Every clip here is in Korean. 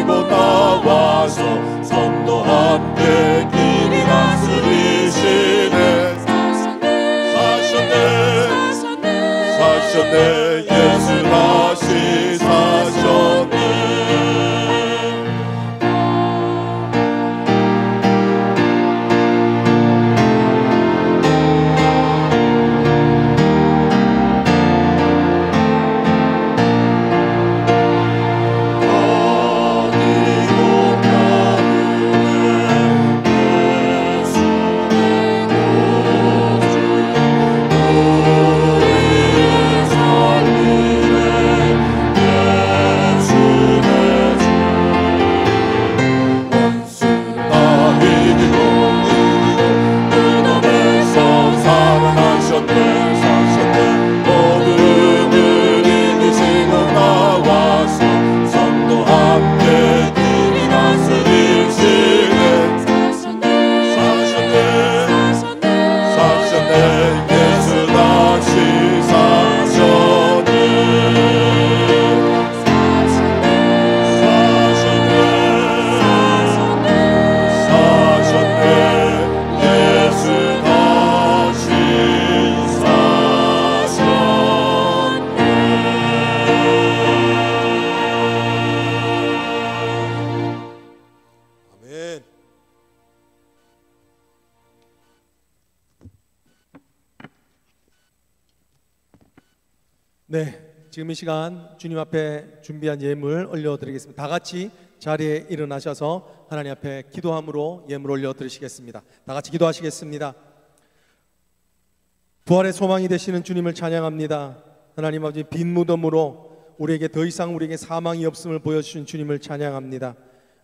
이곳 나와서 성도 함께 길이 다스리시네. 사셨네 예수 다시 사셨네. 네, 지금 이 시간 주님 앞에 준비한 예물 올려드리겠습니다. 다 같이 자리에 일어나셔서 하나님 앞에 기도함으로 예물 올려드리시겠습니다. 다 같이 기도하시겠습니다. 부활의 소망이 되시는 주님을 찬양합니다. 하나님 아버지, 빈 무덤으로 우리에게 더 이상 우리에게 사망이 없음을 보여주신 주님을 찬양합니다.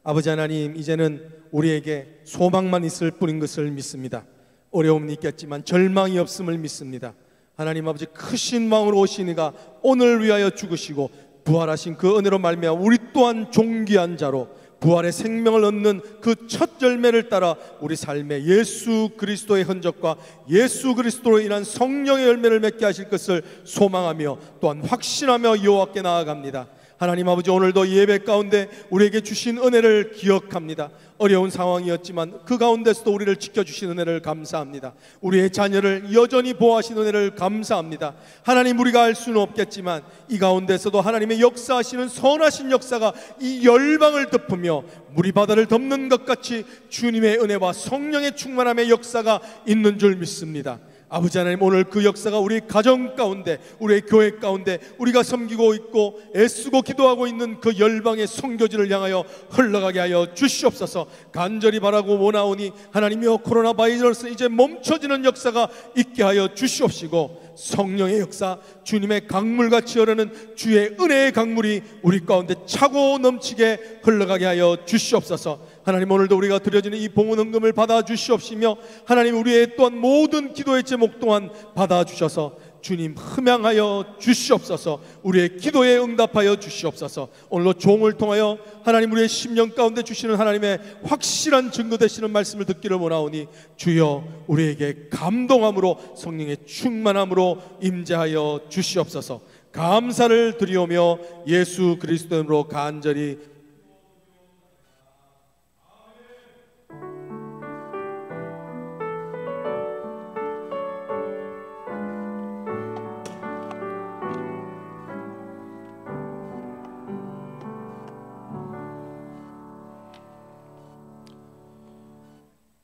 아버지 하나님, 이제는 우리에게 소망만 있을 뿐인 것을 믿습니다. 어려움은 있겠지만 절망이 없음을 믿습니다. 하나님 아버지, 크신 마음으로 오신 이가 오늘 위하여 죽으시고 부활하신 그 은혜로 말미암아 우리 또한 존귀한 자로 부활의 생명을 얻는 그 첫 열매를 따라 우리 삶에 예수 그리스도의 흔적과 예수 그리스도로 인한 성령의 열매를 맺게 하실 것을 소망하며 또한 확신하며 여호와께 나아갑니다. 하나님 아버지, 오늘도 예배 가운데 우리에게 주신 은혜를 기억합니다. 어려운 상황이었지만 그 가운데서도 우리를 지켜주신 은혜를 감사합니다. 우리의 자녀를 여전히 보호하신 은혜를 감사합니다. 하나님, 우리가 알 수는 없겠지만 이 가운데서도 하나님의 역사하시는 선하신 역사가 이 열방을 덮으며 물이 바다를 덮는 것 같이 주님의 은혜와 성령의 충만함의 역사가 있는 줄 믿습니다. 아버지 하나님, 오늘 그 역사가 우리 가정 가운데, 우리의 교회 가운데, 우리가 섬기고 있고 애쓰고 기도하고 있는 그 열방의 선교지를 향하여 흘러가게 하여 주시옵소서. 간절히 바라고 원하오니 하나님이여, 코로나 바이러스 이제 멈춰지는 역사가 있게 하여 주시옵시고, 성령의 역사, 주님의 강물같이 흐르는 주의 은혜의 강물이 우리 가운데 차고 넘치게 흘러가게 하여 주시옵소서. 하나님, 오늘도 우리가 드려지는 이 봉헌 헌금을 받아주시옵시며 하나님, 우리의 또한 모든 기도의 제목 또한 받아주셔서 주님 흠양하여 주시옵소서. 우리의 기도에 응답하여 주시옵소서. 오늘도 종을 통하여 하나님, 우리의 심령 가운데 주시는 하나님의 확실한 증거 되시는 말씀을 듣기를 원하오니 주여, 우리에게 감동함으로 성령의 충만함으로 임재하여 주시옵소서. 감사를 드리오며 예수 그리스도로 간절히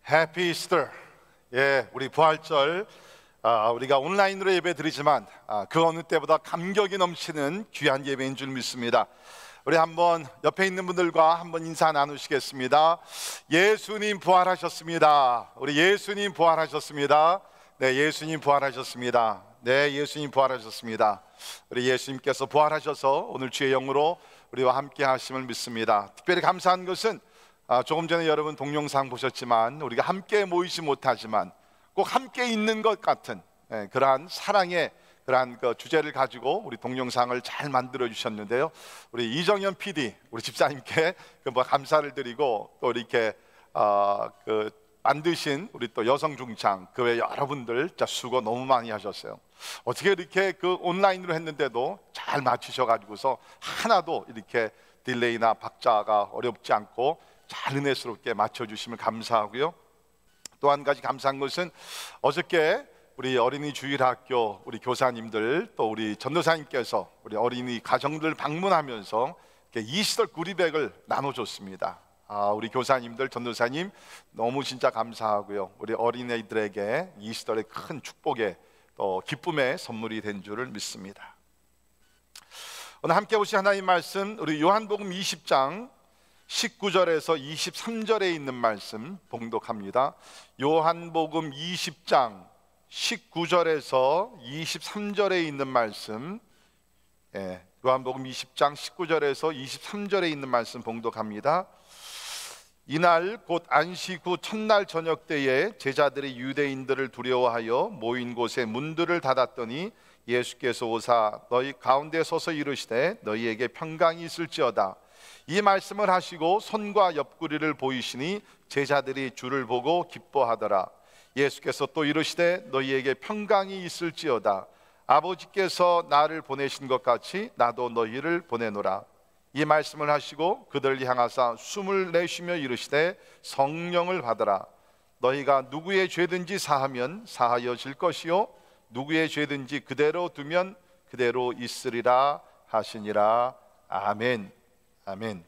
해피 이스터. 예, 우리 부활절 우리가 온라인으로 예배 드리지만 그 어느 때보다 감격이 넘치는 귀한 예배인 줄 믿습니다. 우리 한번 옆에 있는 분들과 한번 인사 나누시겠습니다. 예수님 부활하셨습니다. 우리 예수님 부활하셨습니다. 네, 예수님 부활하셨습니다. 네, 예수님 부활하셨습니다. 우리 예수님께서 부활하셔서 오늘 주의 영으로 우리와 함께 하심을 믿습니다. 특별히 감사한 것은 조금 전에 여러분 동영상 보셨지만 우리가 함께 모이지 못하지만 꼭 함께 있는 것 같은 그러한 사랑의 그러한 그 주제를 가지고 우리 동영상을 잘 만들어 주셨는데요. 우리 이정현 PD, 우리 집사님께 감사를 드리고, 또 이렇게 그 만드신 우리 또 여성 중창 그 외 여러분들 진짜 수고 너무 많이 하셨어요. 어떻게 이렇게 그 온라인으로 했는데도 잘 맞추셔 가지고서 하나도 이렇게 딜레이나 박자가 어렵지 않고 잘 은혜스럽게 맞춰주시면 감사하고요. 또 한 가지 감사한 것은 어저께 우리 어린이 주일학교 우리 교사님들 또 우리 전도사님께서 우리 어린이 가정들 방문하면서 이스터 구리백을 나눠줬습니다. 우리 교사님들, 전도사님 너무 진짜 감사하고요. 우리 어린이들에게 이스터의 큰 축복의 또 기쁨의 선물이 된 줄을 믿습니다. 오늘 함께 보신 하나님 말씀, 우리 요한복음 20장 19절에서 23절에 있는 말씀 봉독합니다. 요한복음 20장 19절에서 23절에 있는 말씀, 요한복음 20장 19절에서 23절에 있는 말씀 봉독합니다. 이날 곧 안식 후 첫날 저녁 때에 제자들이 유대인들을 두려워하여 모인 곳에 문들을 닫았더니 예수께서 오사 너희 가운데 서서 이르시되 너희에게 평강이 있을지어다. 이 말씀을 하시고 손과 옆구리를 보이시니 제자들이 주를 보고 기뻐하더라. 예수께서 또 이르시되 너희에게 평강이 있을지어다. 아버지께서 나를 보내신 것 같이 나도 너희를 보내노라. 이 말씀을 하시고 그들을 향하사 숨을 내쉬며 이르시되 성령을 받으라. 너희가 누구의 죄든지 사하면 사하여질 것이요 누구의 죄든지 그대로 두면 그대로 있으리라 하시니라. 아멘. 아멘.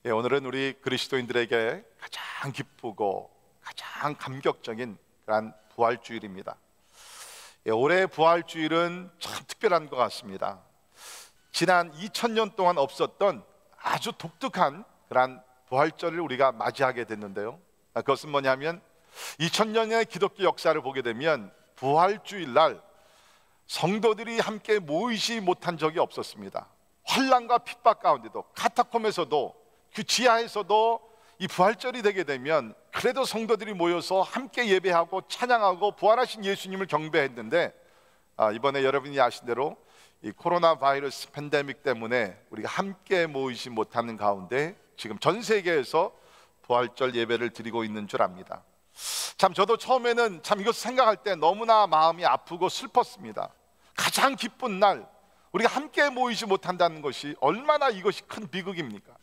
오늘은 우리 그리스도인들에게 가장 기쁘고 가장 감격적인 그런 부활주일입니다. 올해 부활주일은 참 특별한 것 같습니다. 지난 2000년 동안 없었던 아주 독특한 그런 부활절을 우리가 맞이하게 됐는데요. 그것은 뭐냐면 2000년의 기독교 역사를 보게 되면 부활주일 날 성도들이 함께 모이지 못한 적이 없었습니다. 환난과 핍박 가운데도 카타콤에서도 그 지하에서도 이 부활절이 되게 되면 그래도 성도들이 모여서 함께 예배하고 찬양하고 부활하신 예수님을 경배했는데 이번에 여러분이 아신 대로 이 코로나 바이러스 팬데믹 때문에 우리가 함께 모이지 못하는 가운데 지금 전 세계에서 부활절 예배를 드리고 있는 줄 압니다. 참 저도 처음에는 참 이것을 생각할 때 너무나 마음이 아프고 슬펐습니다. 가장 기쁜 날 우리가 함께 모이지 못한다는 것이 얼마나 이것이 큰 비극입니까?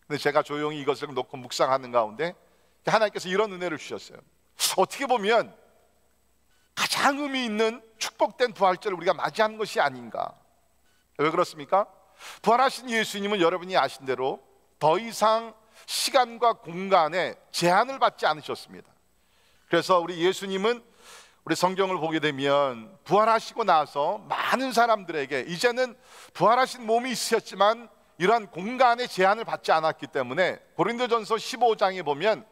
근데 제가 조용히 이것을 놓고 묵상하는 가운데 하나님께서 이런 은혜를 주셨어요. 어떻게 보면 가장 의미 있는 축복된 부활절을 우리가 맞이하는 것이 아닌가. 왜 그렇습니까? 부활하신 예수님은 여러분이 아신 대로 더 이상 시간과 공간에 제한을 받지 않으셨습니다. 그래서 우리 예수님은 우리 성경을 보게 되면 부활하시고 나서 많은 사람들에게 이제는 부활하신 몸이 있으셨지만 이러한 공간의 제한을 받지 않았기 때문에 고린도전서 15장에 보면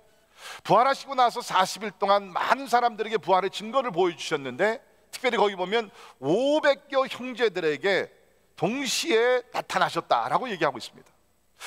부활하시고 나서 40일 동안 많은 사람들에게 부활의 증거를 보여주셨는데 특별히 거기 보면 500여 형제들에게 동시에 나타나셨다라고 얘기하고 있습니다.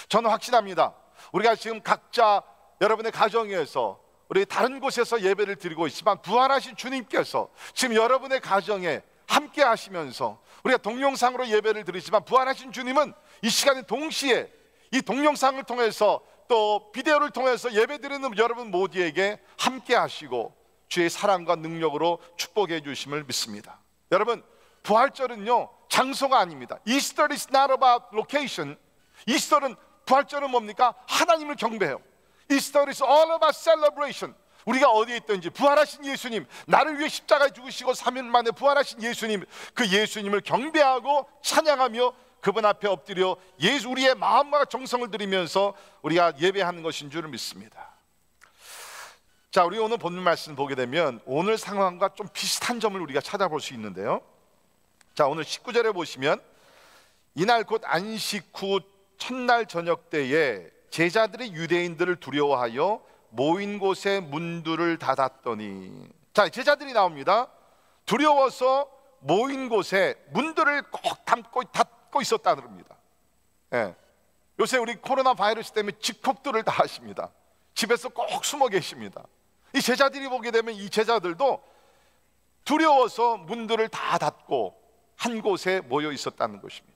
저는 확신합니다. 우리가 지금 각자 여러분의 가정에서 우리 다른 곳에서 예배를 드리고 있지만 부활하신 주님께서 지금 여러분의 가정에 함께 하시면서 우리가 동영상으로 예배를 드리지만 부활하신 주님은 이 시간에 동시에 이 동영상을 통해서 또 비디오를 통해서 예배 드리는 여러분 모두에게 함께 하시고 주의 사랑과 능력으로 축복해 주심을 믿습니다. 여러분, 부활절은요 장소가 아닙니다. Easter is not about location. 이스터는 부활절은 뭡니까? 하나님을 경배해요. Easter is all about celebration. 우리가 어디에 있든지 부활하신 예수님, 나를 위해 십자가에 죽으시고 3일 만에 부활하신 예수님, 그 예수님을 경배하고 찬양하며 그분 앞에 엎드려 우리의 마음과 정성을 드리면서 우리가 예배하는 것인 줄을 믿습니다. 자, 우리 오늘 본문 말씀 보게 되면 오늘 상황과 좀 비슷한 점을 우리가 찾아볼 수 있는데요. 자, 오늘 19절에 보시면 이날 곧 안식 후 첫날 저녁 때에 제자들이 유대인들을 두려워하여 모인 곳에 문들을 닫았더니, 자, 제자들이 나옵니다. 두려워서 모인 곳에 문들을 꼭 닫고 있었다는 겁니다. 요새 우리 코로나 바이러스 때문에 집콕들을 다 하십니다. 집에서 꼭 숨어 계십니다. 이 제자들이 보게 되면 이 제자들도 두려워서 문들을 다 닫고 한 곳에 모여 있었다는 것입니다.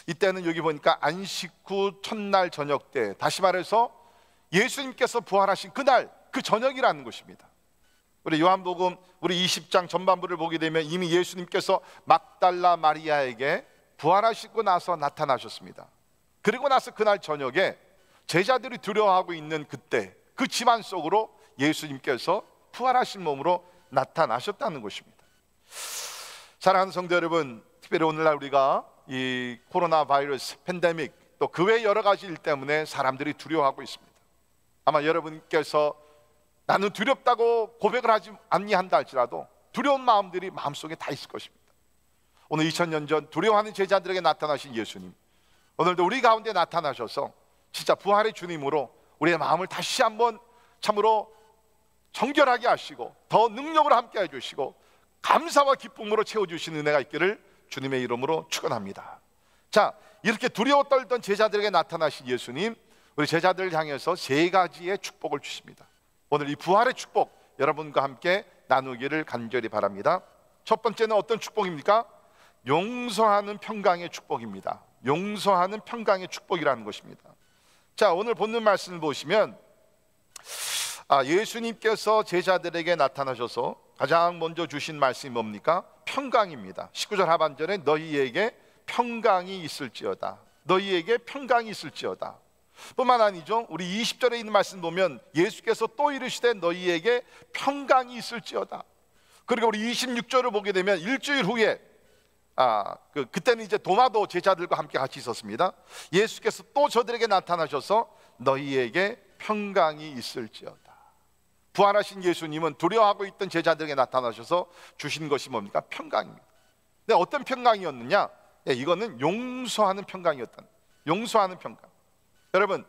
이때는 여기 보니까 안식 후 첫날 저녁 때, 다시 말해서 예수님께서 부활하신 그날, 그 저녁이라는 것입니다. 우리 요한복음 우리 20장 전반부를 보게 되면 이미 예수님께서 막달라 마리아에게 부활하시고 나서 나타나셨습니다. 그리고 나서 그날 저녁에 제자들이 두려워하고 있는 그때 그 집안 속으로 예수님께서 부활하신 몸으로 나타나셨다는 것입니다. 사랑하는 성도 여러분, 특별히 오늘날 우리가 이 코로나 바이러스 팬데믹 또 그 외 여러 가지 일 때문에 사람들이 두려워하고 있습니다. 아마 여러분께서 나는 두렵다고 고백을 하지 않니한다 할지라도 두려운 마음들이 마음속에 다 있을 것입니다. 오늘 2000년 전 두려워하는 제자들에게 나타나신 예수님, 오늘도 우리 가운데 나타나셔서 진짜 부활의 주님으로 우리의 마음을 다시 한번 참으로 정결하게 하시고 더 능력으로 함께 해주시고 감사와 기쁨으로 채워주시는 은혜가 있기를 주님의 이름으로 축원합니다. 자, 이렇게 두려워 떨던 제자들에게 나타나신 예수님, 우리 제자들을 향해서 세 가지의 축복을 주십니다. 오늘 이 부활의 축복 여러분과 함께 나누기를 간절히 바랍니다. 첫 번째는 어떤 축복입니까? 용서하는 평강의 축복입니다. 용서하는 평강의 축복이라는 것입니다. 자, 오늘 본문 말씀을 보시면 예수님께서 제자들에게 나타나셔서 가장 먼저 주신 말씀이 뭡니까? 평강입니다. 19절 하반절에 너희에게 평강이 있을지어다. 너희에게 평강이 있을지어다. 뿐만 아니죠, 우리 20절에 있는 말씀 보면 예수께서 또 이르시되 너희에게 평강이 있을지어다. 그리고 우리 26절을 보게 되면 일주일 후에 그때는 이제 도마도 제자들과 함께 같이 있었습니다. 예수께서 또 저들에게 나타나셔서 너희에게 평강이 있을지어다. 부활하신 예수님은 두려워하고 있던 제자들에게 나타나셔서 주신 것이 뭡니까? 평강입니다. 근데 어떤 평강이었느냐? 이거는 용서하는 평강이었던, 용서하는 평강. 여러분,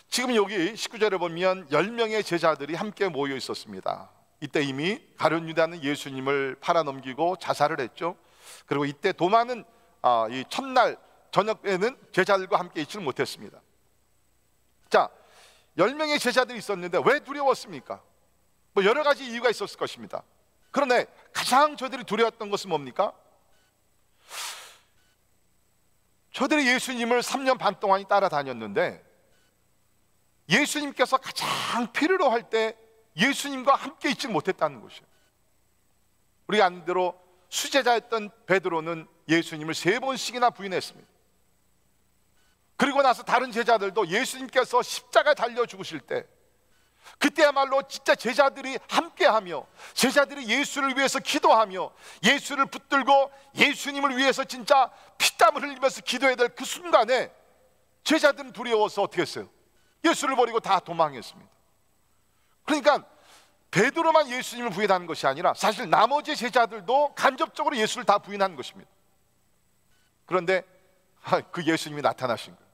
지금 여기 19절에 보면 10명의 제자들이 함께 모여 있었습니다. 이때 이미 가룟 유다는 예수님을 팔아넘기고 자살을 했죠. 그리고 이때 도마는 이 첫날 저녁에는 제자들과 함께 있지는 못했습니다. 자, 10명의 제자들이 있었는데 왜 두려웠습니까? 뭐 여러 가지 이유가 있었을 것입니다. 그런데 가장 저들이 두려웠던 것은 뭡니까? 저들이 예수님을 3년 반 동안 따라다녔는데 예수님께서 가장 필요로 할 때 예수님과 함께 있지 못했다는 것이에요. 우리가 아는 대로 수제자였던 베드로는 예수님을 3번씩이나 부인했습니다. 그리고 나서 다른 제자들도 예수님께서 십자가에 달려 죽으실 때 그때야말로 진짜 제자들이 함께하며 제자들이 예수를 위해서 기도하며 예수를 붙들고 예수님을 위해서 진짜 피땀을 흘리면서 기도해야 될 그 순간에 제자들은 두려워서 어떻게 했어요? 예수를 버리고 다 도망했습니다. 그러니까 베드로만 예수님을 부인하는 것이 아니라 사실 나머지 제자들도 간접적으로 예수를 다 부인하는 것입니다. 그런데 그 예수님이 나타나신 거예요.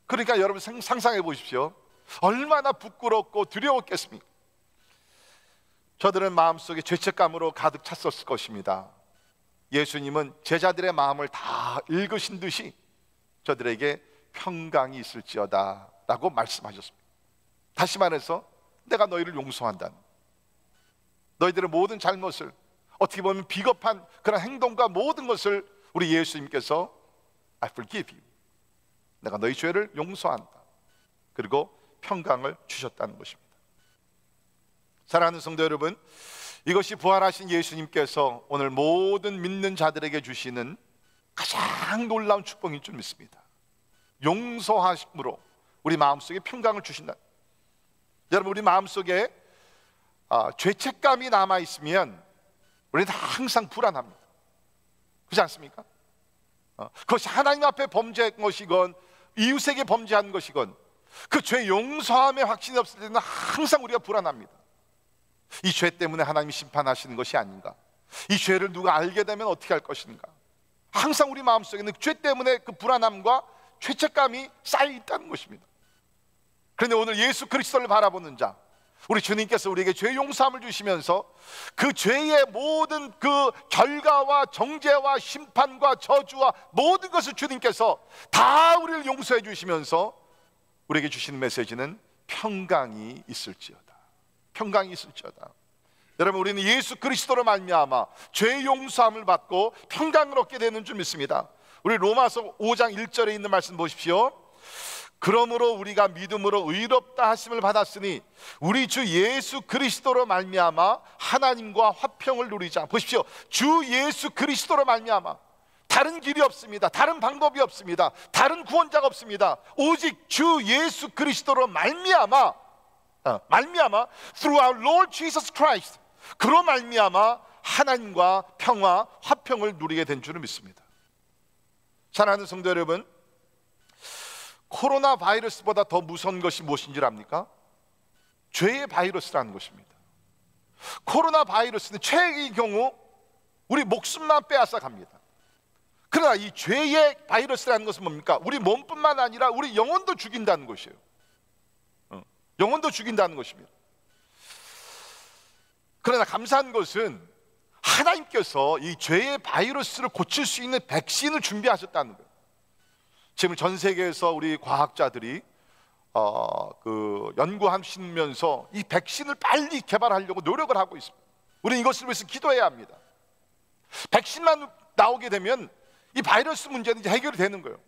그러니까 여러분 상상해 보십시오. 얼마나 부끄럽고 두려웠겠습니까? 저들은 마음속에 죄책감으로 가득 찼었을 것입니다. 예수님은 제자들의 마음을 다 읽으신 듯이 저들에게 평강이 있을지어다 라고 말씀하셨습니다. 다시 말해서 내가 너희를 용서한다. 너희들의 모든 잘못을, 어떻게 보면 비겁한 그런 행동과 모든 것을 우리 예수님께서 I forgive you, 내가 너희 죄를 용서한다. 그리고 평강을 주셨다는 것입니다. 사랑하는 성도 여러분, 이것이 부활하신 예수님께서 오늘 모든 믿는 자들에게 주시는 가장 놀라운 축복인 줄 믿습니다. 용서하심으로 우리 마음속에 평강을 주신다. 여러분, 우리 마음속에 죄책감이 남아있으면 우리는 항상 불안합니다. 그렇지 않습니까? 그것이 하나님 앞에 범죄한 것이건 이웃에게 범죄한 것이건 그 죄 용서함의 확신이 없을 때는 항상 우리가 불안합니다. 이 죄 때문에 하나님이 심판하시는 것이 아닌가? 이 죄를 누가 알게 되면 어떻게 할 것인가? 항상 우리 마음속에는 죄 때문에 그 불안함과 죄책감이 쌓여 있다는 것입니다. 그런데 오늘 예수 그리스도를 바라보는 자, 우리 주님께서 우리에게 죄 용서함을 주시면서 그 죄의 모든 그 결과와 정죄와 심판과 저주와 모든 것을 주님께서 다 우리를 용서해 주시면서 우리에게 주시는 메시지는 평강이 있을지어다. 평강이 있을지어다. 여러분, 우리는 예수 그리스도로 말미암아 죄 용서함을 받고 평강을 얻게 되는 줄 믿습니다. 우리 로마서 5장 1절에 있는 말씀 보십시오. 그러므로 우리가 믿음으로 의롭다 하심을 받았으니 우리 주 예수 그리스도로 말미암아 하나님과 화평을 누리자. 보십시오. 주 예수 그리스도로 말미암아 다른 길이 없습니다. 다른 방법이 없습니다. 다른 구원자가 없습니다. 오직 주 예수 그리스도로 말미암아 through our Lord Jesus Christ, 그로 말미암아 하나님과 평화, 화평을 누리게 된 줄을 믿습니다. 사랑하는 성도 여러분, 코로나 바이러스보다 더 무서운 것이 무엇인 줄 압니까? 죄의 바이러스라는 것입니다. 코로나 바이러스는 최악의 경우 우리 목숨만 빼앗아 갑니다. 그러나 이 죄의 바이러스라는 것은 뭡니까? 우리 몸뿐만 아니라 우리 영혼도 죽인다는 것이에요. 영혼도 죽인다는 것입니다. 그러나 감사한 것은 하나님께서 이 죄의 바이러스를 고칠 수 있는 백신을 준비하셨다는 거예요. 지금 전 세계에서 우리 과학자들이 연구하시면서 이 백신을 빨리 개발하려고 노력을 하고 있습니다. 우리는 이것을 위해서 기도해야 합니다. 백신만 나오게 되면 이 바이러스 문제는 이제 해결이 되는 거예요.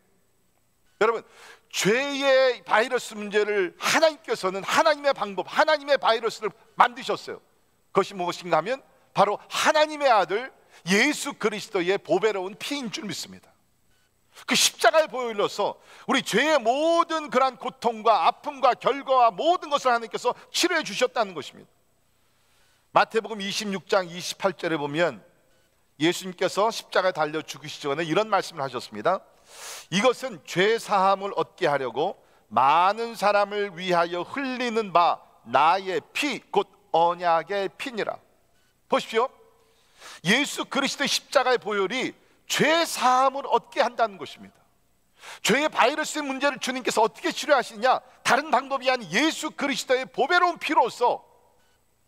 여러분, 죄의 바이러스 문제를 하나님께서는 하나님의 방법, 하나님의 바이러스를 만드셨어요. 그것이 무엇인가 하면 바로 하나님의 아들 예수 그리스도의 보배로운 피인 줄 믿습니다. 그 십자가에 보혈로서 우리 죄의 모든 그러한 고통과 아픔과 결과와 모든 것을 하나님께서 치료해 주셨다는 것입니다. 마태복음 26장 28절에 보면 예수님께서 십자가에 달려 죽으시기 전에 이런 말씀을 하셨습니다. 이것은 죄 사함을 얻게 하려고 많은 사람을 위하여 흘리는 바 나의 피, 곧 언약의 피니라. 보십시오. 예수 그리스도의 십자가의 보혈이 죄 사함을 얻게 한다는 것입니다. 죄의 바이러스의 문제를 주님께서 어떻게 치료하시느냐? 다른 방법이 아닌 예수 그리스도의 보배로운 피로서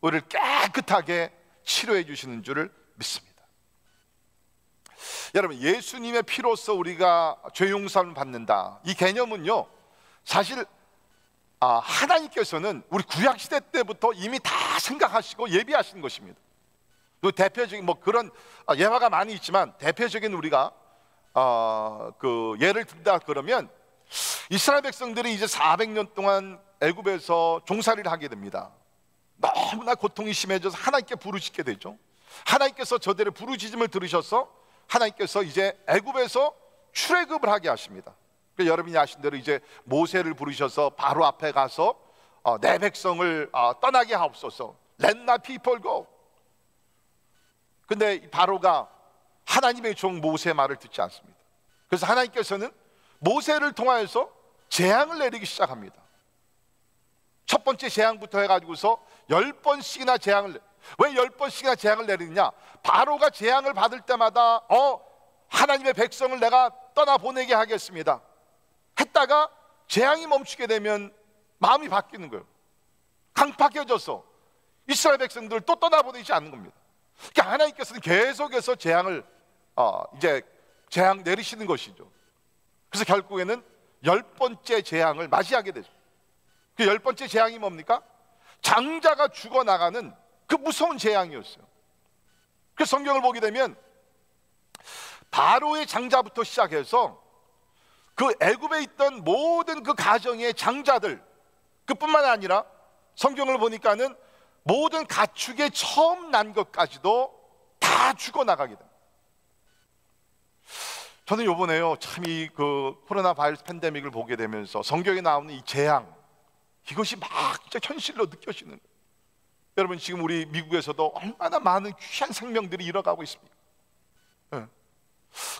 우리를 깨끗하게 치료해 주시는 줄을 믿습니다. 여러분, 예수님의 피로서 우리가 죄 용서를 받는다, 이 개념은요, 사실 하나님께서는 우리 구약시대 때부터 이미 다 생각하시고 예비하신 것입니다. 그 대표적인 그런 예화가 많이 있지만, 대표적인 우리가 예를 든다 그러면 이스라엘 백성들이 이제 400년 동안 애굽에서 종살이를 하게 됩니다. 너무나 고통이 심해져서 하나님께 부르짖게 되죠. 하나님께서 저들의 부르짖음을 들으셔서 하나님께서 이제 애굽에서 출애굽을 하게 하십니다. 여러분이 아신 대로 이제 모세를 부르셔서 바로 앞에 가서 내 백성을 떠나게 하옵소서, Let my people go. 근데 바로가 하나님의 종 모세의 말을 듣지 않습니다. 그래서 하나님께서는 모세를 통하여서 재앙을 내리기 시작합니다. 첫 번째 재앙부터 해가지고서 10번씩이나 재앙을, 왜 10번씩이나 재앙을 내리느냐? 바로가 재앙을 받을 때마다 하나님의 백성을 내가 떠나보내게 하겠습니다 했다가 재앙이 멈추게 되면 마음이 바뀌는 거예요. 강팍해져서 이스라엘 백성들을 또 떠나보내지 않는 겁니다. 그러니까 하나님께서는 계속해서 재앙을 재앙 내리시는 것이죠. 그래서 결국에는 10번째 재앙을 맞이하게 되죠. 그 10번째 재앙이 뭡니까? 장자가 죽어나가는 그 무서운 재앙이었어요. 그래서 성경을 보게 되면 바로의 장자부터 시작해서 그 애굽에 있던 모든 그 가정의 장자들, 그뿐만 아니라 성경을 보니까는 모든 가축의 처음 난 것까지도 다 죽어나가게 됩니다. 저는 요번에요, 참 이 코로나 바이러스 팬데믹을 보게 되면서 성경에 나오는 이 재앙, 이것이 막 진짜 현실로 느껴지는 거예요. 여러분, 지금 우리 미국에서도 얼마나 많은 귀한 생명들이 잃어가고 있습니다.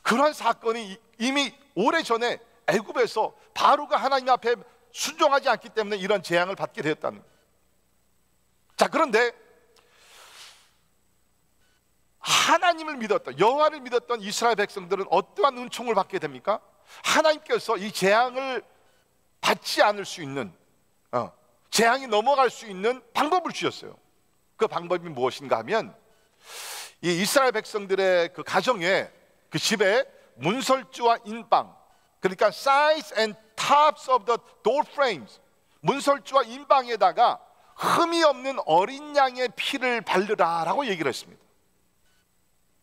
그러한 사건이 이미 오래전에 애굽에서 바로가 하나님 앞에 순종하지 않기 때문에 이런 재앙을 받게 되었다는 거예요. 자, 그런데 하나님을 믿었던, 여호와를 믿었던 이스라엘 백성들은 어떠한 은총을 받게 됩니까? 하나님께서 이 재앙을 받지 않을 수 있는, 재앙이 넘어갈 수 있는 방법을 주셨어요. 그 방법이 무엇인가 하면 이 이스라엘 백성들의 그 가정에, 그 집에 문설주와 인방, 그러니까 sides and tops of the door frames, 문설주와 인방에다가 흠이 없는 어린 양의 피를 바르라라고 얘기를 했습니다.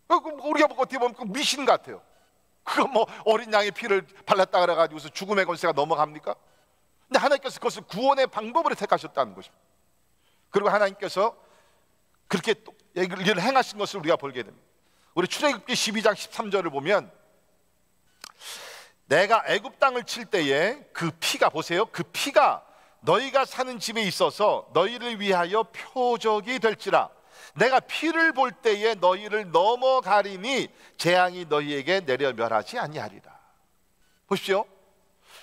우리가 어떻게 보면 그 미신 같아요. 그거 어린 양의 피를 발랐다 그래가지고서 죽음의 권세가 넘어갑니까? 근데 하나님께서 그것을 구원의 방법으로 택하셨다는 것입니다. 그리고 하나님께서 그렇게 또 얘기를 행하신 것을 우리가 보게 됩니다. 우리 출애굽기 12장 13절을 보면 내가 애굽 땅을 칠 때에 그 피가, 보세요, 그 피가 너희가 사는 집에 있어서 너희를 위하여 표적이 될지라. 내가 피를 볼 때에 너희를 넘어가리니 재앙이 너희에게 내려 멸하지 아니하리라. 보십시오.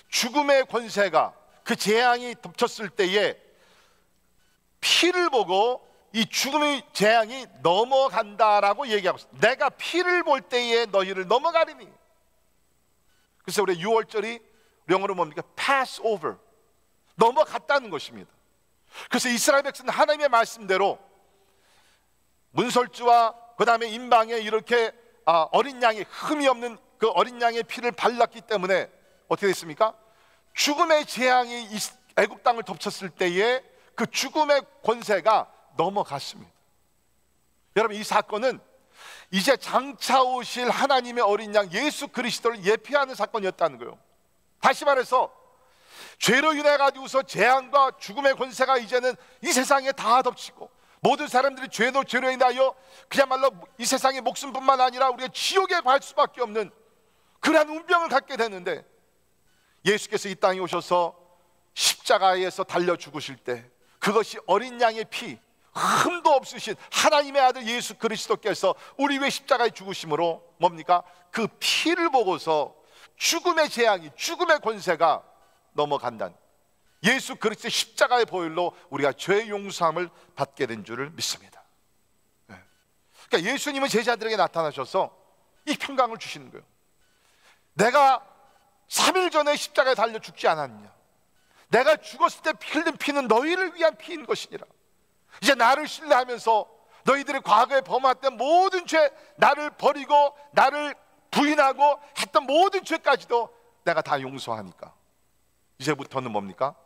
죽음의 권세가, 그 재앙이 덮쳤을 때에 피를 보고 이 죽음의 재앙이 넘어간다라고 얘기하고 있습니다. 내가 피를 볼 때에 너희를 넘어가리니. 그래서 우리 6월절이 영어로 뭡니까? pass over, 넘어갔다는 것입니다. 그래서 이스라엘 백성은 하나님의 말씀대로 문설주와 그 다음에 임방에 이렇게 어린 양의, 흠이 없는 그 어린 양의 피를 발랐기 때문에 어떻게 됐습니까? 죽음의 재앙이 애굽 땅을 덮쳤을 때에 그 죽음의 권세가 넘어갔습니다. 여러분, 이 사건은 이제 장차 오실 하나님의 어린 양 예수 그리스도를 예표하는 사건이었다는 거예요. 다시 말해서 죄로 인해 가지고서 재앙과 죽음의 권세가 이제는 이 세상에 다 덮치고 모든 사람들이 죄로 인하여 그야말로 이 세상의 목숨뿐만 아니라 우리가 지옥에 갈 수밖에 없는 그러한 운명을 갖게 되는데, 예수께서 이 땅에 오셔서 십자가에서 달려 죽으실 때 그것이 어린 양의 피, 흠도 없으신 하나님의 아들 예수 그리스도께서 우리 위해 십자가에 죽으심으로 뭡니까? 그 피를 보고서 죽음의 재앙이, 죽음의 권세가 넘어간다는, 예수 그리스도의 십자가의 보혈로 우리가 죄의 용서함을 받게 된 줄을 믿습니다. 그러니까 예수님은 제자들에게 나타나셔서 이 평강을 주시는 거예요. 내가 3일 전에 십자가에 달려 죽지 않았느냐? 내가 죽었을 때 흘린 피는 너희를 위한 피인 것이니라. 이제 나를 신뢰하면서 너희들의 과거에 범했던 모든 죄, 나를 버리고 나를 부인하고 했던 모든 죄까지도 내가 다 용서하니까 이제부터는 뭡니까?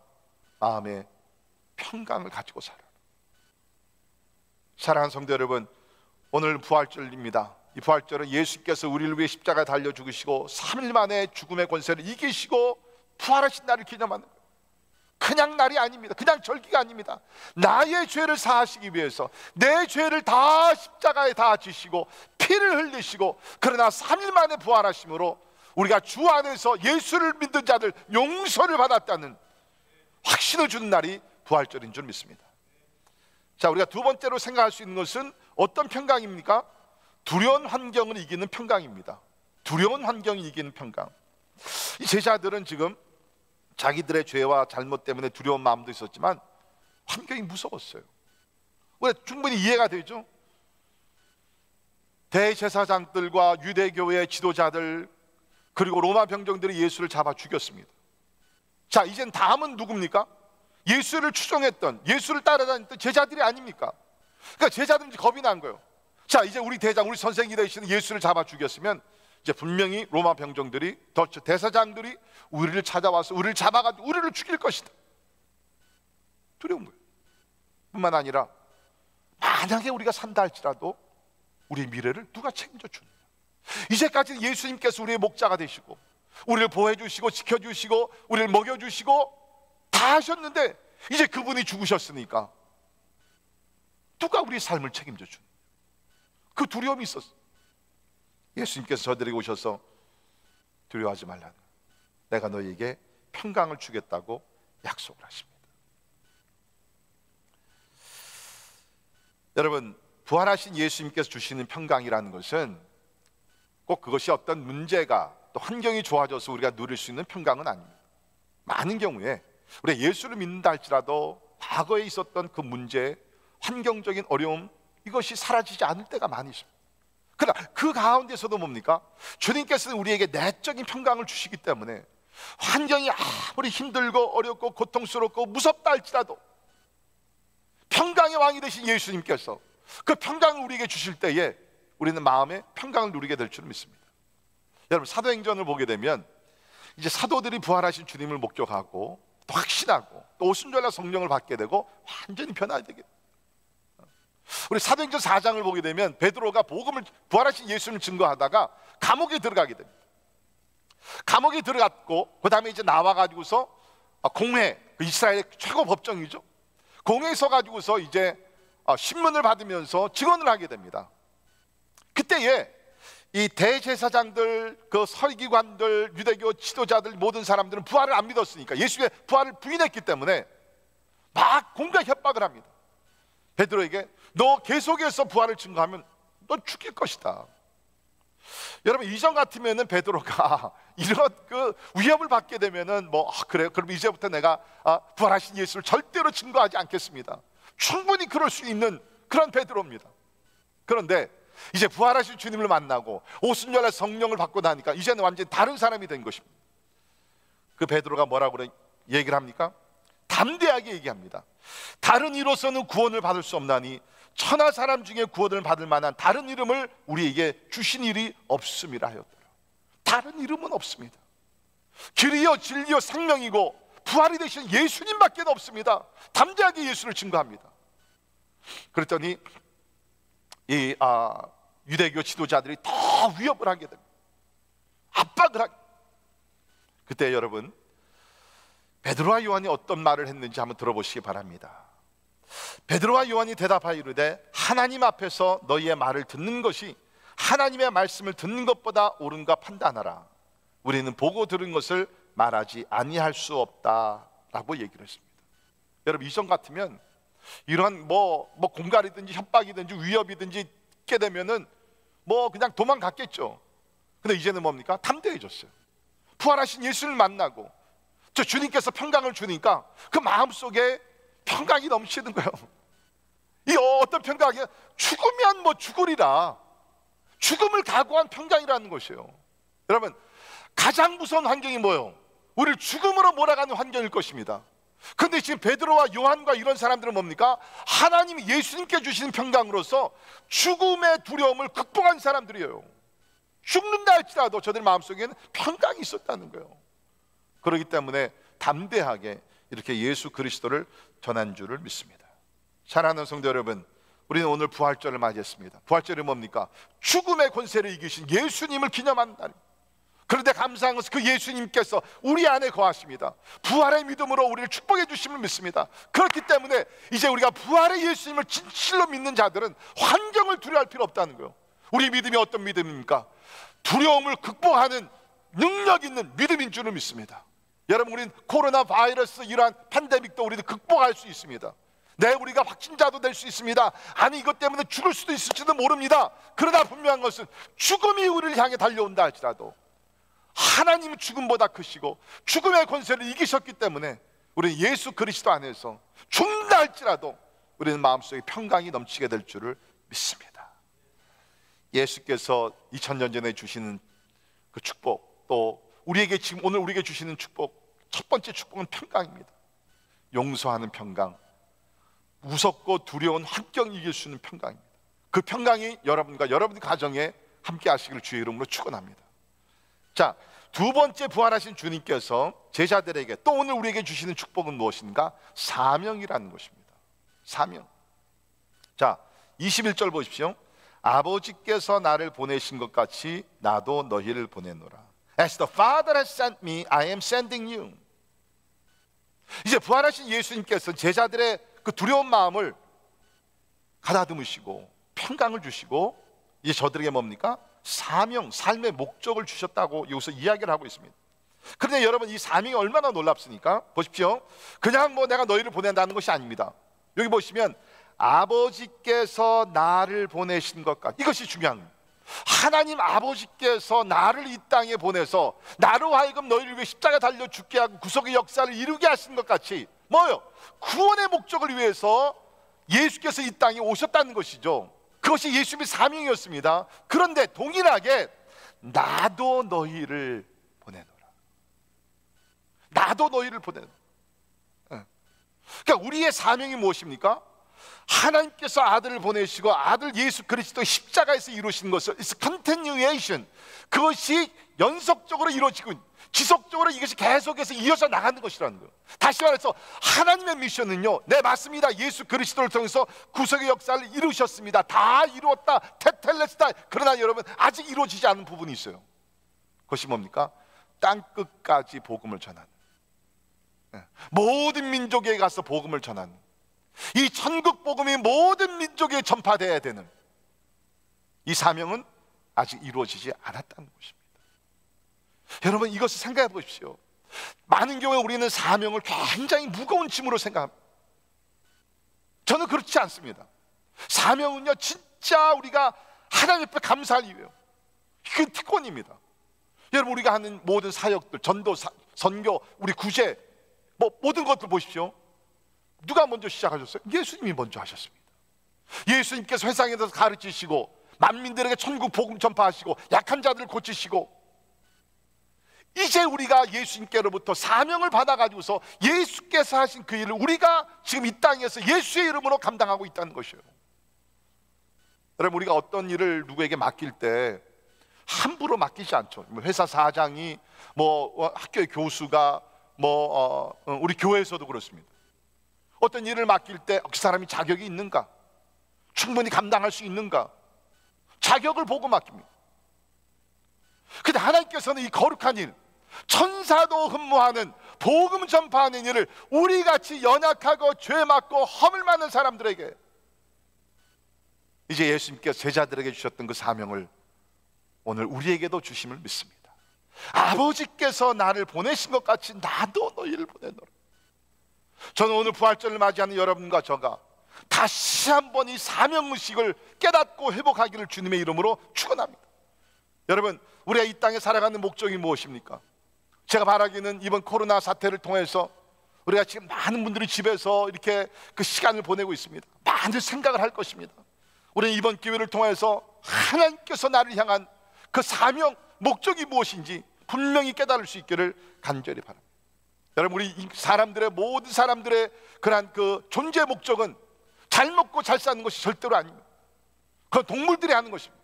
마음에 평강을 가지고 살아라. 사랑하는 성도 여러분, 오늘 부활절입니다. 이 부활절은 예수께서 우리를 위해 십자가에 달려 죽으시고 3일 만에 죽음의 권세를 이기시고 부활하신 날을 기념하는 거예요. 그냥 날이 아닙니다. 그냥 절기가 아닙니다. 나의 죄를 사하시기 위해서 내 죄를 다 십자가에 다 지시고 피를 흘리시고, 그러나 3일 만에 부활하심으로 우리가 주 안에서 예수를 믿는 자들 용서를 받았다는 확신을 주는 날이 부활절인 줄 믿습니다. 자, 우리가 두 번째로 생각할 수 있는 것은 어떤 평강입니까? 두려운 환경을 이기는 평강입니다. 두려운 환경을 이기는 평강. 이 제자들은 지금 자기들의 죄와 잘못 때문에 두려운 마음도 있었지만 환경이 무서웠어요. 왜? 충분히 이해가 되죠? 대제사장들과 유대교의 지도자들 그리고 로마 병정들이 예수를 잡아 죽였습니다. 자, 이젠 다음은 누굽니까? 예수를 추종했던, 예수를 따라다녔던 제자들이 아닙니까? 그러니까 제자들은 이제 겁이 난 거예요. 자, 이제 우리 대장, 우리 선생이 되시는 예수를 잡아 죽였으면 이제 분명히 로마 병정들이, 대사장들이 우리를 찾아와서 우리를 잡아가지고 우리를 죽일 것이다. 두려운 거예요. 뿐만 아니라 만약에 우리가 산다 할지라도 우리의 미래를 누가 책임져 주느냐. 이제까지 예수님께서 우리의 목자가 되시고 우리를 보호해 주시고 지켜주시고 우리를 먹여주시고 다 하셨는데 이제 그분이 죽으셨으니까 누가 우리 삶을 책임져 주느냐. 그 두려움이 있었어요. 예수님께서 저들에게 오셔서 두려워하지 말라는, 내가 너희에게 평강을 주겠다고 약속을 하십니다. 여러분, 부활하신 예수님께서 주시는 평강이라는 것은 꼭 그것이 어떤 문제가 또 환경이 좋아져서 우리가 누릴 수 있는 평강은 아닙니다. 많은 경우에 우리가 예수를 믿는다 할지라도 과거에 있었던 그 문제, 환경적인 어려움, 이것이 사라지지 않을 때가 많이 있습니다. 그러나 그 가운데서도 뭡니까? 주님께서는 우리에게 내적인 평강을 주시기 때문에 환경이 아무리 힘들고 어렵고 고통스럽고 무섭다 할지라도 평강의 왕이 되신 예수님께서 그 평강을 우리에게 주실 때에 우리는 마음의 평강을 누리게 될 줄 믿습니다. 여러분, 사도행전을 보게 되면 이제 사도들이 부활하신 주님을 목격하고 또 확신하고 또 오순절날 성령을 받게 되고 완전히 변화되게 됩니다. 우리 사도행전 4장을 보게 되면 베드로가 복음을, 부활하신 예수님을 증거하다가 감옥에 들어가게 됩니다. 감옥에 들어갔고 그 다음에 이제 나와가지고서 공회, 그 이스라엘의 최고 법정이죠. 공회에 서가지고서 이제 신문을 받으면서 증언을 하게 됩니다. 그때에 이 대제사장들, 그 서기관들, 유대교 지도자들 모든 사람들은 부활을 안 믿었으니까, 예수의 부활을 부인했기 때문에 막 공격 협박을 합니다. 베드로에게 너 계속해서 부활을 증거하면 너 죽일 것이다. 여러분, 이전 같으면은 베드로가 이런 그 위협을 받게 되면은 그래요, 그럼 이제부터 내가 부활하신 예수를 절대로 증거하지 않겠습니다. 충분히 그럴 수 있는 그런 베드로입니다. 그런데 이제 부활하신 주님을 만나고 오순절날 성령을 받고 나니까 이제는 완전히 다른 사람이 된 것입니다. 그 베드로가 뭐라고 얘기를 합니까? 담대하게 얘기합니다. 다른 이로서는 구원을 받을 수 없나니 천하 사람 중에 구원을 받을 만한 다른 이름을 우리에게 주신 일이 없음이라 하였더라. 다른 이름은 없습니다. 길이요 진리요 생명이고 부활이 되신 예수님밖에 없습니다. 담대하게 예수를 증거합니다. 그랬더니 이 유대교 지도자들이 더 위협을 하게 됩니다. 압박을 하게. 그때 여러분, 베드로와 요한이 어떤 말을 했는지 한번 들어보시기 바랍니다. 베드로와 요한이 대답하여 이르되 하나님 앞에서 너희의 말을 듣는 것이 하나님의 말씀을 듣는 것보다 옳은가 판단하라. 우리는 보고 들은 것을 말하지 아니할 수 없다라고 얘기를 했습니다. 여러분, 이전 같으면 이런 공갈이든지 협박이든지 위협이든지 있게 되면은 그냥 도망갔겠죠. 근데 이제는 뭡니까? 담대해졌어요. 부활하신 예수를 만나고 저 주님께서 평강을 주니까 그 마음속에 평강이 넘치는 거예요. 이 어떤 평강이야? 죽으면 죽으리라. 죽음을 각오한 평강이라는 것이에요. 여러분, 가장 무서운 환경이 뭐예요? 우리를 죽음으로 몰아가는 환경일 것입니다. 근데 지금 베드로와 요한과 이런 사람들은 뭡니까? 하나님이 예수님께 주시는 평강으로서 죽음의 두려움을 극복한 사람들이에요. 죽는다 할지라도 저들 마음속에는 평강이 있었다는 거예요. 그렇기 때문에 담대하게 이렇게 예수 그리스도를 전한 줄을 믿습니다. 사랑하는 성도 여러분, 우리는 오늘 부활절을 맞이했습니다. 부활절이 뭡니까? 죽음의 권세를 이기신 예수님을 기념하는 날입니다. 그런데 감사한 것은 그 예수님께서 우리 안에 거하십니다. 부활의 믿음으로 우리를 축복해 주심을 믿습니다. 그렇기 때문에 이제 우리가 부활의 예수님을 진실로 믿는 자들은 환경을 두려워할 필요 없다는 거예요. 우리 믿음이 어떤 믿음입니까? 두려움을 극복하는 능력 있는 믿음인 줄을 믿습니다. 여러분, 우리는 코로나 바이러스 이러한 팬데믹도 우리는 극복할 수 있습니다. 네, 우리가 확진자도 될 수 있습니다. 아니, 이것 때문에 죽을 수도 있을지도 모릅니다. 그러나 분명한 것은 죽음이 우리를 향해 달려온다 할지라도 하나님은 죽음보다 크시고 죽음의 권세를 이기셨기 때문에 우리는 예수 그리스도 안에서 죽는다 할지라도 우리는 마음속에 평강이 넘치게 될 줄을 믿습니다. 예수께서 2000년 전에 주시는 그 축복, 또 우리에게 지금 오늘 우리에게 주시는 축복, 첫 번째 축복은 평강입니다. 용서하는 평강, 무섭고 두려운 환경 이길 수 있는 평강입니다. 그 평강이 여러분과 여러분 가정에 함께 하시기를 주의 이름으로 축원합니다. 자, 두 번째 부활하신 주님께서 제자들에게 또 오늘 우리에게 주시는 축복은 무엇인가? 사명이라는 것입니다. 사명. 자, 21절 보십시오. 아버지께서 나를 보내신 것 같이 나도 너희를 보내노라. As the Father has sent me, I am sending you. 이제 부활하신 예수님께서 제자들의 그 두려운 마음을 가다듬으시고 평강을 주시고 이제 저들에게 뭡니까? 사명, 삶의 목적을 주셨다고 여기서 이야기를 하고 있습니다. 그런데 여러분, 이 사명이 얼마나 놀랍습니까? 보십시오. 그냥 내가 너희를 보낸다는 것이 아닙니다. 여기 보시면 아버지께서 나를 보내신 것 같, 이것이 중요합니다. 하나님 아버지께서 나를 이 땅에 보내서 나로 하여금 너희를 위해 십자가 달려 죽게 하고 구속의 역사를 이루게 하신 것 같이 뭐요? 구원의 목적을 위해서 예수께서 이 땅에 오셨다는 것이죠. 그것이 예수님의 사명이었습니다. 그런데 동일하게 나도 너희를 보내노라. 나도 너희를 보내노라. 그러니까 우리의 사명이 무엇입니까? 하나님께서 아들을 보내시고 아들 예수 그리스도 십자가에서 이루신 것을 It's continuation. 그것이 연속적으로 이루어지고 지속적으로 이것이 계속해서 이어져 나가는 것이라는 거예요. 다시 말해서 하나님의 미션은요, 네 맞습니다. 예수 그리스도를 통해서 구속의 역사를 이루셨습니다. 다 이루었다, 테텔레스타. 그러나 여러분, 아직 이루어지지 않은 부분이 있어요. 그것이 뭡니까? 땅끝까지 복음을 전하는, 모든 민족에 가서 복음을 전하는, 이 천국 복음이 모든 민족에 전파되어야 되는 이 사명은 아직 이루어지지 않았다는 것입니다. 여러분, 이것을 생각해 보십시오. 많은 경우에 우리는 사명을 굉장히 무거운 짐으로 생각합니다. 저는 그렇지 않습니다. 사명은요, 진짜 우리가 하나님 앞에 감사할 이유예요. 그 특권입니다. 여러분, 우리가 하는 모든 사역들, 전도, 선교, 우리 구제, 모든 것들 보십시오. 누가 먼저 시작하셨어요? 예수님이 먼저 하셨습니다. 예수님께서 회상에서 가르치시고 만민들에게 천국 복음 전파하시고 약한 자들을 고치시고, 이제 우리가 예수님께로부터 사명을 받아가지고서 예수께서 하신 그 일을 우리가 지금 이 땅에서 예수의 이름으로 감당하고 있다는 것이에요. 여러분, 우리가 어떤 일을 누구에게 맡길 때 함부로 맡기지 않죠. 회사 사장이, 학교의 교수가, 우리 교회에서도 그렇습니다. 어떤 일을 맡길 때 그 사람이 자격이 있는가, 충분히 감당할 수 있는가, 자격을 보고 맡깁니다. 근데 하나님께서는 이 거룩한 일, 천사도 흠모하는 복음 전파하는 일을 우리같이 연약하고 죄 많고 허물 많은 사람들에게, 이제 예수님께서 제자들에게 주셨던 그 사명을 오늘 우리에게도 주심을 믿습니다. 아버지께서 나를 보내신 것 같이 나도 너희를 보내노라. 저는 오늘 부활절을 맞이하는 여러분과 저가 다시 한번 이 사명의식을 깨닫고 회복하기를 주님의 이름으로 축원합니다. 여러분, 우리가 이 땅에 살아가는 목적이 무엇입니까? 제가 바라기는 이번 코로나 사태를 통해서 우리가 지금 많은 분들이 집에서 이렇게 그 시간을 보내고 있습니다. 많은 생각을 할 것입니다. 우리는 이번 기회를 통해서 하나님께서 나를 향한 그 사명, 목적이 무엇인지 분명히 깨달을 수 있기를 간절히 바랍니다. 여러분, 우리 사람들의, 모든 사람들의 그러한 그 존재 목적은 잘 먹고 잘 사는 것이 절대로 아닙니다. 그건 동물들이 하는 것입니다.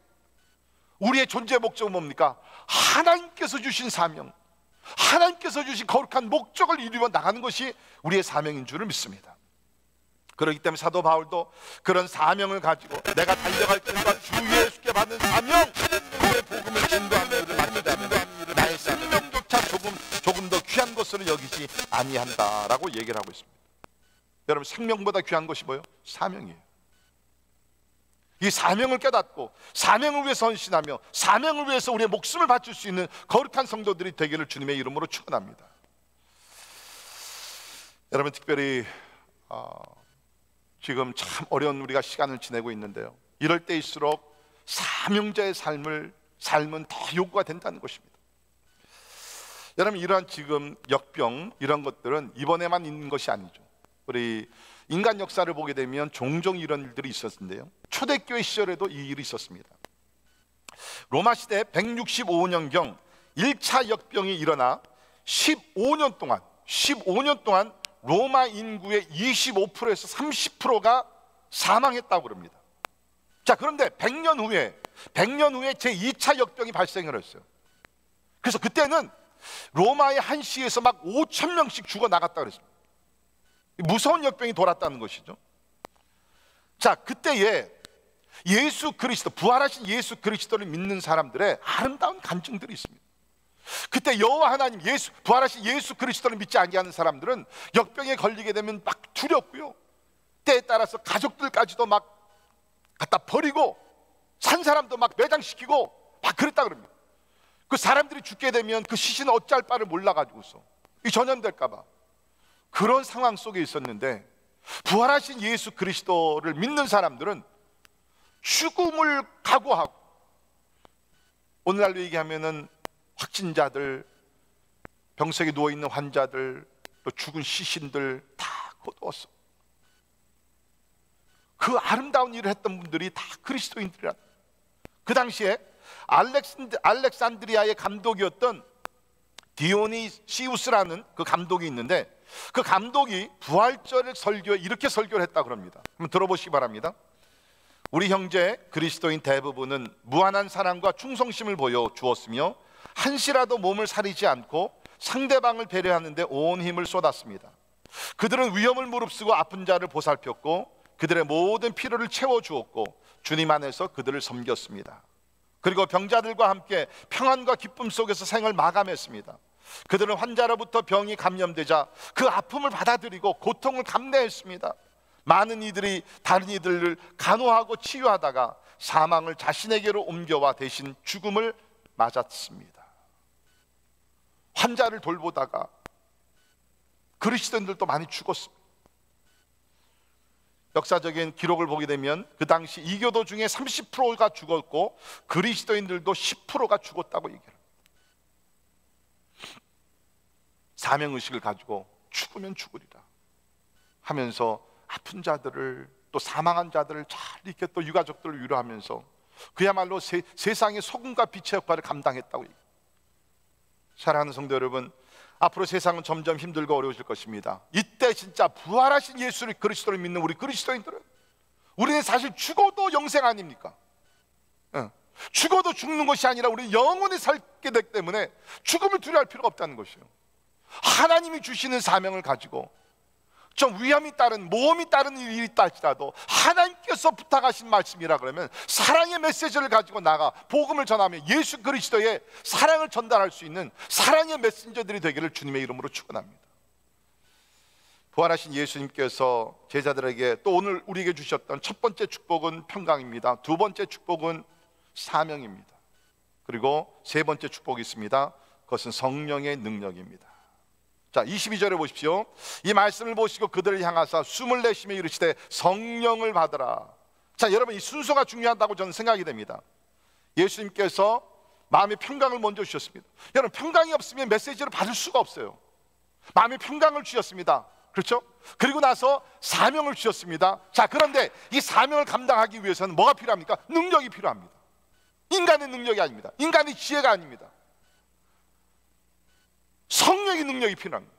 우리의 존재 목적은 뭡니까? 하나님께서 주신 사명, 하나님께서 주신 거룩한 목적을 이루어 나가는 것이 우리의 사명인 줄을 믿습니다. 그렇기 때문에 사도 바울도 그런 사명을 가지고 내가 달려갈 길과 주 예수께 받는 사명, 그의 복음을 전도하는 일을 맡기자면 나의 생명조차 조금 더 귀한 것으로 여기지 아니한다라고 얘기를 하고 있습니다. 여러분, 생명보다 귀한 것이 뭐예요? 사명이에요. 이 사명을 깨닫고 사명을 위해서 헌신하며 사명을 위해서 우리의 목숨을 바칠 수 있는 거룩한 성도들이 되기를 주님의 이름으로 축원합니다. 여러분, 특별히 지금 참 어려운 우리가 시간을 지내고 있는데요, 이럴 때일수록 사명자의 삶은 더 요구가 된다는 것입니다. 여러분, 이러한 지금 역병, 이런 것들은 이번에만 있는 것이 아니죠. 우리 인간 역사를 보게 되면 종종 이런 일들이 있었는데요, 초대교회 시절에도 이 일이 있었습니다. 로마 시대 165년경 1차 역병이 일어나 15년 동안 로마 인구의 25%에서 30%가 사망했다고 합니다. 자, 그런데 100년 후에 제2차 역병이 발생을 했어요. 그래서 그때는 로마의 한 시에서 막 5,000명씩 죽어나갔다고 그랬습니다. 무서운 역병이 돌았다는 것이죠. 자, 그때에 예수 그리스도, 부활하신 예수 그리스도를 믿는 사람들의 아름다운 간증들이 있습니다. 그때 여호와 하나님, 부활하신 예수 그리스도를 믿지 아니하는 사람들은 역병에 걸리게 되면 막 두렵고요, 때에 따라서 가족들까지도 막 갖다 버리고 산 사람도 막 매장시키고 막 그랬다 그럽니다. 그 사람들이 죽게 되면 그 시신은 어찌할 바를 몰라가지고서 이 전염될까 봐 그런 상황 속에 있었는데, 부활하신 예수 그리스도를 믿는 사람들은 죽음을 각오하고, 오늘날로 얘기하면은 확진자들, 병석에 누워있는 환자들, 또 죽은 시신들 다 거두었어. 그 아름다운 일을 했던 분들이 다 그리스도인들이라. 그 당시에 알렉산드리아의 감독이었던 디오니시우스라는 그 감독이 있는데, 그 감독이 부활절 설교에 이렇게 설교를 했다고 합니다. 한번 들어보시기 바랍니다. 우리 형제 그리스도인 대부분은 무한한 사랑과 충성심을 보여주었으며 한시라도 몸을 사리지 않고 상대방을 배려하는 데 온 힘을 쏟았습니다. 그들은 위험을 무릅쓰고 아픈 자를 보살폈고 그들의 모든 필요를 채워주었고 주님 안에서 그들을 섬겼습니다. 그리고 병자들과 함께 평안과 기쁨 속에서 생을 마감했습니다. 그들은 환자로부터 병이 감염되자 그 아픔을 받아들이고 고통을 감내했습니다. 많은 이들이 다른 이들을 간호하고 치유하다가 사망을 자신에게로 옮겨와 대신 죽음을 맞았습니다. 환자를 돌보다가 그리스도인들도 많이 죽었습니다. 역사적인 기록을 보게 되면 그 당시 이교도 중에 30%가 죽었고 그리스도인들도 10%가 죽었다고 얘기합니다. 사명의식을 가지고 죽으면 죽으리라 하면서 아픈 자들을, 또 사망한 자들을 잘 이렇게 또 유가족들을 위로하면서 그야말로 세상의 소금과 빛의 역할을 감당했다고 얘기합니다. 사랑하는 성도 여러분, 앞으로 세상은 점점 힘들고 어려워질 것입니다. 이때 진짜 부활하신 예수를, 그리스도를 믿는 우리 그리스도인들은, 우리는 사실 죽어도 영생 아닙니까? 죽어도 죽는 것이 아니라 우리는 영원히 살게 되기 때문에 죽음을 두려워할 필요가 없다는 것이에요. 하나님이 주시는 사명을 가지고 좀 위험이 따른, 모험이 따른 일이 있다 할지라도 하나님께서 부탁하신 말씀이라 그러면 사랑의 메시지를 가지고 나가 복음을 전하며 예수 그리스도의 사랑을 전달할 수 있는 사랑의 메신저들이 되기를 주님의 이름으로 축원합니다. 부활하신 예수님께서 제자들에게 또 오늘 우리에게 주셨던 첫 번째 축복은 평강입니다. 두 번째 축복은 사명입니다. 그리고 세 번째 축복이 있습니다. 그것은 성령의 능력입니다. 자, 22절에 보십시오. 이 말씀을 보시고 그들을 향하사 숨을 내쉬며 이르시되 성령을 받으라. 자, 여러분, 이 순서가 중요하다고 저는 생각이 됩니다. 예수님께서 마음의 평강을 먼저 주셨습니다. 여러분, 평강이 없으면 메시지를 받을 수가 없어요. 마음의 평강을 주셨습니다. 그렇죠? 그리고 나서 사명을 주셨습니다. 자, 그런데 이 사명을 감당하기 위해서는 뭐가 필요합니까? 능력이 필요합니다. 인간의 능력이 아닙니다. 인간의 지혜가 아닙니다. 성령의 능력이 필요합니다.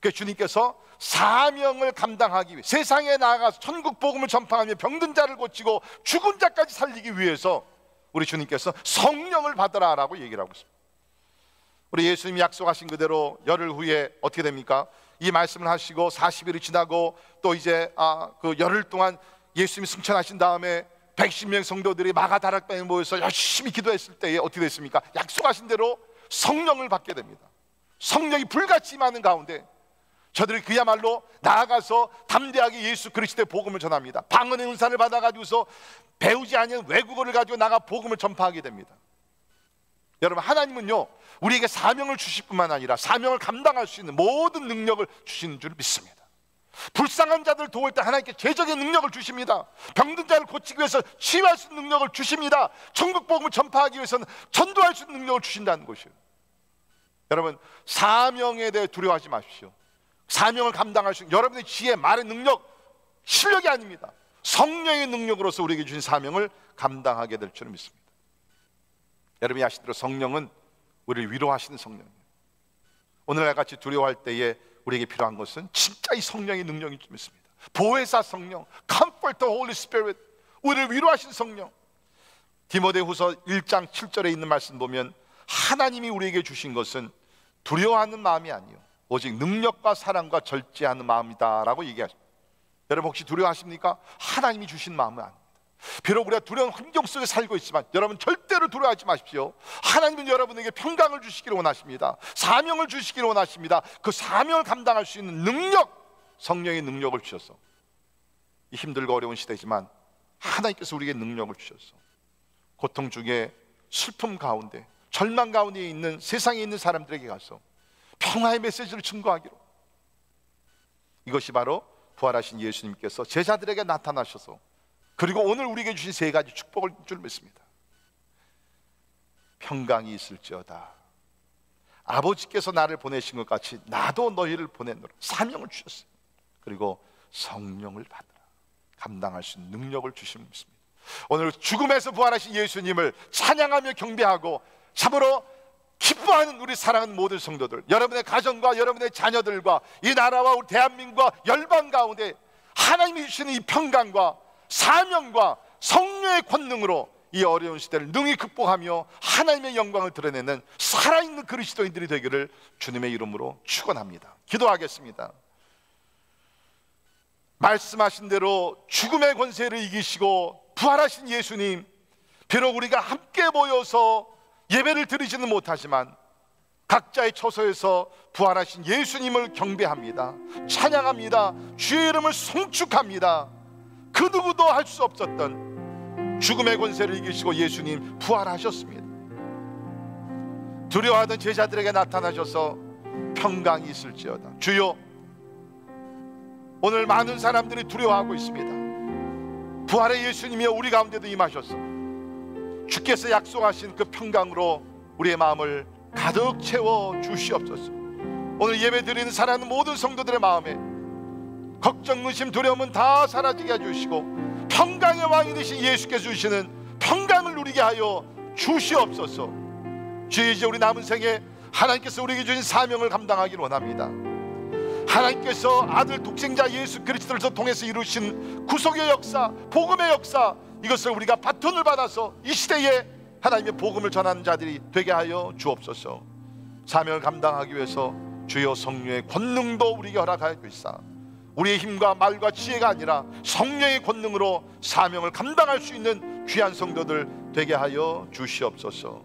그래서 주님께서 사명을 감당하기 위해 세상에 나아가서 천국 복음을 전파하며 병든 자를 고치고 죽은 자까지 살리기 위해서 우리 주님께서 성령을 받으라라고 얘기를 하고 있습니다. 우리 예수님이 약속하신 그대로 열흘 후에 어떻게 됩니까? 이 말씀을 하시고 40일이 지나고 또 이제 그 열흘 동안 예수님이 승천하신 다음에 110명 성도들이 마가다락방에 모여서 열심히 기도했을 때에 어떻게 됐습니까? 약속하신 대로 성령을 받게 됩니다. 성령이 불같이 임하는 가운데 저들이 그야말로 나아가서 담대하게 예수 그리스도의 복음을 전합니다. 방언의 은사를 받아가지고서 배우지 않은 외국어를 가지고 나가 복음을 전파하게 됩니다. 여러분, 하나님은요 우리에게 사명을 주실 뿐만 아니라 사명을 감당할 수 있는 모든 능력을 주시는 줄 믿습니다. 불쌍한 자들을 도울 때 하나님께 제적의 능력을 주십니다. 병든 자를 고치기 위해서 치유할 수 있는 능력을 주십니다. 천국 복음을 전파하기 위해서는 전도할 수 있는 능력을 주신다는 것이에요. 여러분, 사명에 대해 두려워하지 마십시오. 사명을 감당할 수 있는 여러분의 지혜, 말의 능력, 실력이 아닙니다. 성령의 능력으로서 우리에게 주신 사명을 감당하게 될 줄 믿습니다. 여러분이 아시는 대로 성령은 우리를 위로하시는 성령입니다. 오늘날 같이 두려워할 때에 우리에게 필요한 것은 진짜 이 성령의 능력인 줄 믿습니다. 보혜사 성령, Comfort the Holy Spirit, 우리를 위로하신 성령. 디모데후서 1장 7절에 있는 말씀 보면 하나님이 우리에게 주신 것은 두려워하는 마음이 아니요 오직 능력과 사랑과 절제하는 마음이다 라고 얘기하십니다. 여러분, 혹시 두려워하십니까? 하나님이 주신 마음은 아닙니다. 비록 우리가 두려운 환경 속에 살고 있지만 여러분 절대로 두려워하지 마십시오. 하나님은 여러분에게 평강을 주시기를 원하십니다. 사명을 주시기를 원하십니다. 그 사명을 감당할 수 있는 능력, 성령의 능력을 주셔서 이 힘들고 어려운 시대지만 하나님께서 우리에게 능력을 주셔서 고통 중에 슬픔 가운데 절망 가운데 있는 세상에 있는 사람들에게 가서 평화의 메시지를 증거하기로, 이것이 바로 부활하신 예수님께서 제자들에게 나타나셔서 그리고 오늘 우리에게 주신 세 가지 축복을 줄 믿습니다. 평강이 있을지어다. 아버지께서 나를 보내신 것 같이 나도 너희를 보내노라. 사명을 주셨어요. 그리고 성령을 받으라. 감당할 수 있는 능력을 주신 믿습니다. 오늘 죽음에서 부활하신 예수님을 찬양하며 경배하고 참으로 기뻐하는 우리 사랑하는 모든 성도들, 여러분의 가정과 여러분의 자녀들과 이 나라와 우리 대한민국과 열방 가운데 하나님이 주시는 이 평강과 사명과 성령의 권능으로 이 어려운 시대를 능히 극복하며 하나님의 영광을 드러내는 살아있는 그리스도인들이 되기를 주님의 이름으로 축원합니다. 기도하겠습니다. 말씀하신 대로 죽음의 권세를 이기시고 부활하신 예수님, 비록 우리가 함께 모여서 예배를 드리지는 못하지만 각자의 처소에서 부활하신 예수님을 경배합니다. 찬양합니다. 주의 이름을 송축합니다. 그 누구도 할 수 없었던 죽음의 권세를 이기시고 예수님 부활하셨습니다. 두려워하던 제자들에게 나타나셔서 평강이 있을지어다. 주여, 오늘 많은 사람들이 두려워하고 있습니다. 부활의 예수님이여 우리 가운데도 임하셔서 주께서 약속하신 그 평강으로 우리의 마음을 가득 채워 주시옵소서. 오늘 예배 드리는 사랑하는 모든 성도들의 마음에 걱정, 의심, 두려움은 다 사라지게 해주시고 평강의 왕이 되신 예수께서 주시는 평강을 누리게 하여 주시옵소서. 주여, 이제 우리 남은 생에 하나님께서 우리에게 주신 사명을 감당하기를 원합니다. 하나님께서 아들 독생자 예수 그리스도를 통해서 이루신 구속의 역사, 복음의 역사, 이것을 우리가 바톤을 받아서 이 시대에 하나님의 복음을 전하는 자들이 되게 하여 주옵소서. 사명을 감당하기 위해서 주여 성령의 권능도 우리에게 허락하여 주시사 우리의 힘과 말과 지혜가 아니라 성령의 권능으로 사명을 감당할 수 있는 귀한 성도들 되게 하여 주시옵소서.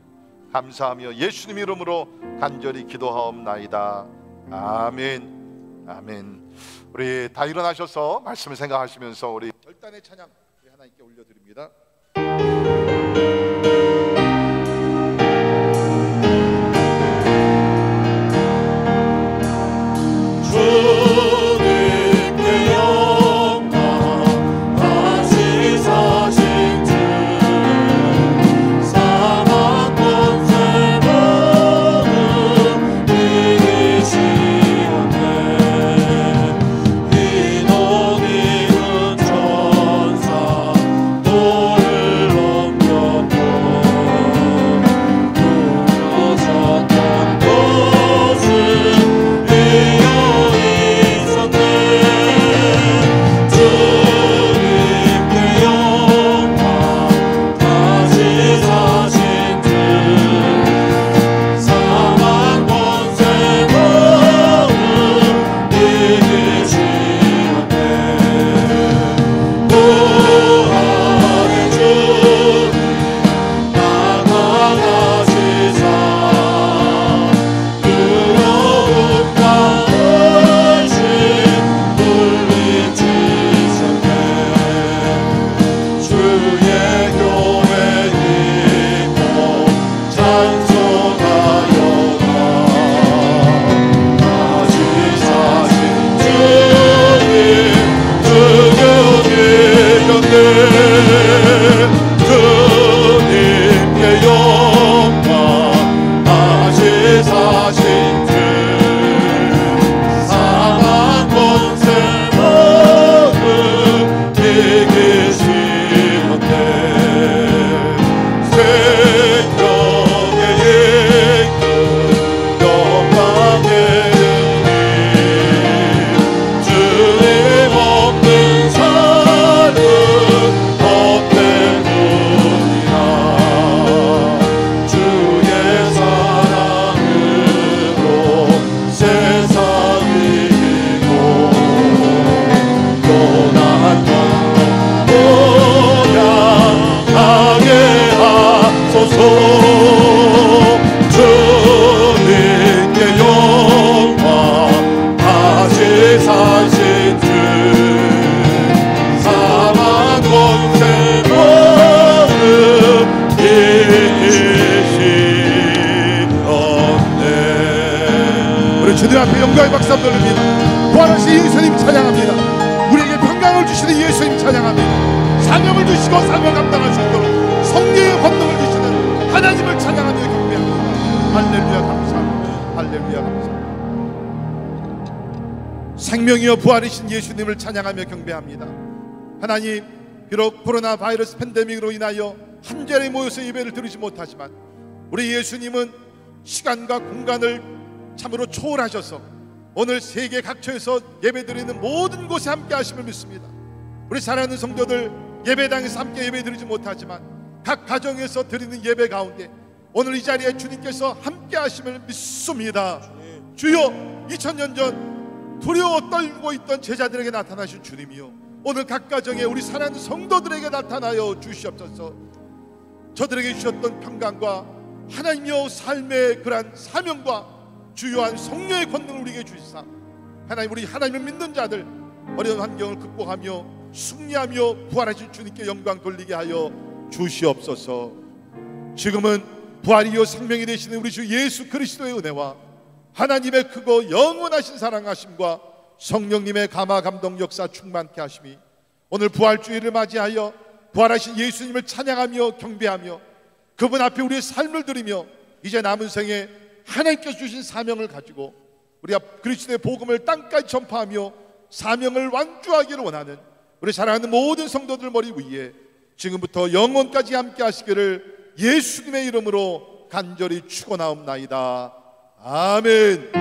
감사하며 예수님 이름으로 간절히 기도하옵나이다. 아멘. 아멘. 우리 다 일어나셔서 말씀을 생각하시면서 우리 결단의 찬양 하나님께 올려드립니다. 주님 앞에 영광의 박수 한번 돌립니다. 부활하신 예수님 찬양합니다. 우리에게 평강을 주시는 예수님 찬양합니다. 사명을 주시고 사명을 감당할 수 있도록 성령의 권능을 주시는 하나님을 찬양하며 경배합니다. 할렐루야 감사합니다. 할렐루야 감사합니다. 생명이여 부활이신 예수님을 찬양하며 경배합니다. 하나님, 비록 코로나 바이러스 팬데믹으로 인하여 한 자리에 모여서 예배를 드리지 못하지만 우리 예수님은 시간과 공간을 참으로 초월하셔서 오늘 세계 각처에서 예배드리는 모든 곳에 함께 하심을 믿습니다. 우리 사랑하는 성도들, 예배당에서 함께 예배드리지 못하지만 각 가정에서 드리는 예배 가운데 오늘 이 자리에 주님께서 함께 하심을 믿습니다. 주여, 2000년 전 두려워 떨고 있던 제자들에게 나타나신 주님이요, 오늘 각 가정에 우리 사랑하는 성도들에게 나타나여 주시옵소서. 저들에게 주셨던 평강과 하나님여 삶의 그러한 사명과 주요한 성령의 권능을 우리에게 주시사 하나님, 우리 하나님을 믿는 자들 어려운 환경을 극복하며 승리하며 부활하신 주님께 영광 돌리게 하여 주시옵소서. 지금은 부활이요 생명이 되시는 우리 주 예수 그리스도의 은혜와 하나님의 크고 영원하신 사랑하심과 성령님의 감화 감동 역사 충만케 하심이 오늘 부활주일을 맞이하여 부활하신 예수님을 찬양하며 경배하며 그분 앞에 우리의 삶을 드리며 이제 남은 생에 하나님께서 주신 사명을 가지고 우리가 그리스도의 복음을 땅까지 전파하며 사명을 완주하기를 원하는 우리 사랑하는 모든 성도들 머리 위에 지금부터 영원까지 함께 하시기를 예수님의 이름으로 간절히 축원하옵나이다. 아멘.